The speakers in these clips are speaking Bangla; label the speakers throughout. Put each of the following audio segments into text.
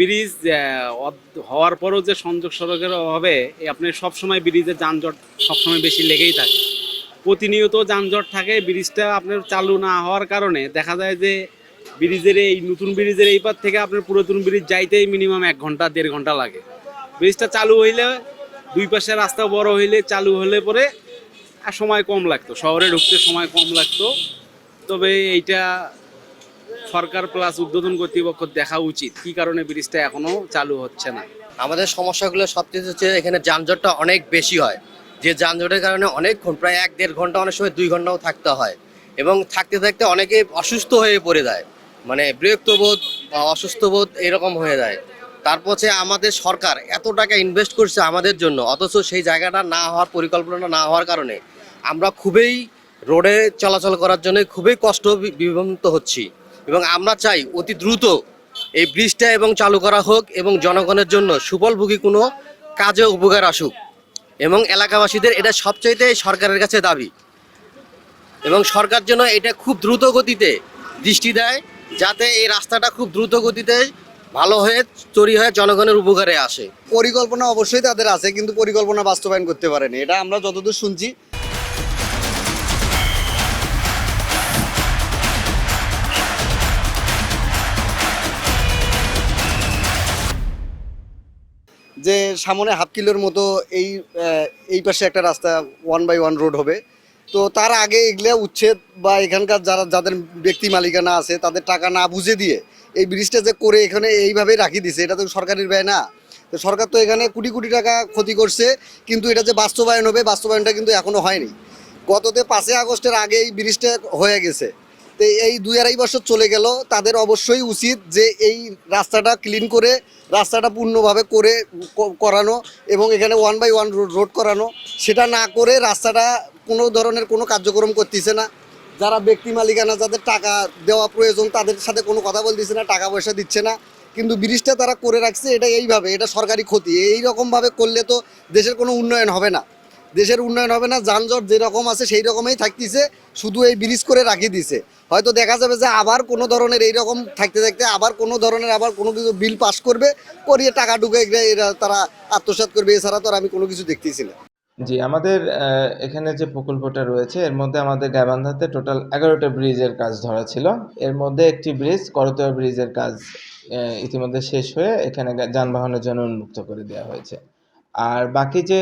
Speaker 1: ব্রিজ হওয়ার পরও যে সংযোগ সড়কের অভাবে আপনি সবসময় ব্রিজের যানজট সবসময় বেশি লেগেই থাকে। প্রতিনিয়ত যানজট থাকে। ব্রিজটা আপনার চালু না হওয়ার কারণে দেখা যায় যে ব্রিজের এই নতুন ব্রিজের এই পার থেকে আপনার পুরাতন ব্রিজ যাইতেই মিনিমাম 1 ঘন্টা 1.5 ঘন্টা লাগে। ব্রিজটা চালু হইলে দুই পাশে রাস্তা বড় হইলে চালু হলে পরে আর সময় কম লাগতো, শহরে ঢুকতে সময় কম লাগতো। তবে এইটা সরকার প্লাস উদ্বোধন কর্তৃপক্ষ দেখা উচিত কি কারণে ব্রিজটা এখনো চালু হচ্ছে না।
Speaker 2: আমাদের সমস্যাগুলো সবচেয়ে হচ্ছে এখানে যানজটটা অনেক বেশি হয়, যে যানজটের কারণে অনেকক্ষণ প্রায় 1-1.5 ঘন্টা, অনেক সময় 2 ঘন্টাও থাকতে হয় এবং থাকতে থাকতে অনেকে অসুস্থ হয়ে পড়ে যায়, মানে বিরক্ত বোধ বা অসুস্থ বোধ এরকম হয়ে যায়। তারপর হচ্ছে আমাদের সরকার এত টাকা ইনভেস্ট করছে আমাদের জন্য, অথচ সেই জায়গাটা না হওয়ার, পরিকল্পনা না হওয়ার কারণে আমরা খুবই রোডে চলাচল করার জন্য খুবই কষ্ট বিভ্রান্ত হচ্ছি এবং আমরা চাই অতি দ্রুত এই ব্রিজটা এবং চালু করা হোক এবং জনগণের জন্য সুফলভোগী কোনো কাজে উপকার আসুক এবং এলাকাবাসীদের এটা সবচাইতে সরকারের কাছে দাবি এবং সরকার যেন এটা খুব দ্রুত গতিতে দৃষ্টি দেয়, যাতে এই রাস্তাটা খুব দ্রুত গতিতে ভালো হয়ে তৈরি হয়ে জনগণের উপকারে আসে।
Speaker 3: পরিকল্পনা অবশ্যই তাদের আছে, কিন্তু পরিকল্পনা বাস্তবায়ন করতে পারেনি, এটা আমরা যতদূর শুনছি। যে সামনে হাফ কিলোর মতো এই পাশে একটা রাস্তা 1/1 রোড হবে, তো তার আগে এগুলো উচ্ছেদ বা এখানকার যাদের ব্যক্তি মালিকানা আছে তাদের টাকা না বুঝে দিয়ে এই ব্রিজটা যে করে এখানে এইভাবেই রাখি দিছে, এটা তো সরকারের ব্যয় না। তো সরকার তো এখানে কোটি কোটি টাকা ক্ষতি করছে, কিন্তু এটা যে বাস্তবায়ন হবে, বাস্তবায়নটা কিন্তু এখনো হয়নি। গততে 5 আগস্টের আগে এই ব্রিজটা হয়ে গেছে, তো এই 2-2.5 বছর চলে গেল। তাদের অবশ্যই উচিত যে এই রাস্তাটা ক্লিন করে, রাস্তাটা পূর্ণভাবে করানো এবং এখানে 1/1 রোড করানো। সেটা না করে রাস্তাটা কোনো ধরনের কোনো কার্যক্রম করতেছে না। যারা ব্যক্তি মালিকানা, যাদের টাকা দেওয়া প্রয়োজন, তাদের সাথে কোনো কথা বলতেছে না, টাকা পয়সা দিচ্ছে না, কিন্তু ব্রিজটা তারা করে রাখছে। এটা এইভাবে, এটা সরকারি ক্ষতি। এইরকমভাবে করলে তো দেশের কোনো উন্নয়ন হবে না, দেশের উন্নয়ন হবে না। যানজট যেরকম আছে সেই রকমই থাকতেছে, শুধু এই ব্রিজ করে রাখি দিছে। হয়তো দেখা যাবে যে আবার কোনো ধরনের এইরকম থাকতে থাকতে আবার কোনো ধরনের আবার কোনো কিছু বিল পাস করবে, করিয়ে টাকা ঢুকে এরা তারা আত্মসাৎ করবে। এছাড়া তো আর আমি কোনো কিছু দেখতেছি না।
Speaker 4: জি, আমাদের এখানে যে প্রকল্পটা রয়েছে এর মধ্যে আমাদের গাইবান্ধাতে টোটাল 11টা ব্রিজের কাজ ধরা ছিল। এর মধ্যে একটি ব্রিজ, করতোয়া ব্রিজের কাজ ইতিমধ্যে শেষ হয়ে এখানে যানবাহনের জন্য উন্মুক্ত করে দেওয়া হয়েছে। আর বাকি যে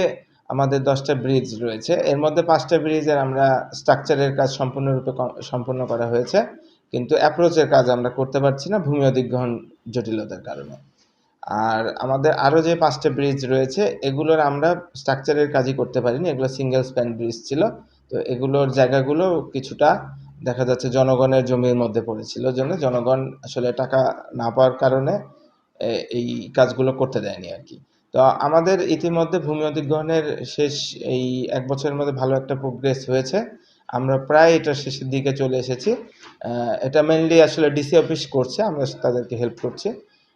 Speaker 4: আমাদের 10টা ব্রিজ রয়েছে এর মধ্যে 5টা ব্রিজের আমরা স্ট্রাকচারের কাজ সম্পূর্ণরূপে সম্পূর্ণ করা হয়েছে, কিন্তু অ্যাপ্রোচের কাজ আমরা করতে পারছি না ভূমি অধিগ্রহণ জটিলতার কারণে। আর আমাদের আরও যে 5টা ব্রিজ রয়েছে এগুলোর আমরা স্ট্রাকচারের কাজই করতে পারিনি, এগুলো সিঙ্গেল স্প্যান ব্রিজ ছিল। তো এগুলোর জায়গাগুলো কিছুটা দেখা যাচ্ছে জনগণের জমির মধ্যে পড়েছিল, জন্য জনগণ আসলে টাকা না পাওয়ার কারণে এই কাজগুলো করতে দেয়নি আর কি। তো আমাদের ইতিমধ্যে ভূমি অধিগ্রহণের শেষ এই 1 বছরের মধ্যে ভালো একটা প্রোগ্রেস হয়েছে, আমরা প্রায় এটা শেষের দিকে চলে এসেছি। এটা মেনলি আসলে ডিসি অফিস করছে, আমরা তাদেরকে হেল্প করছি।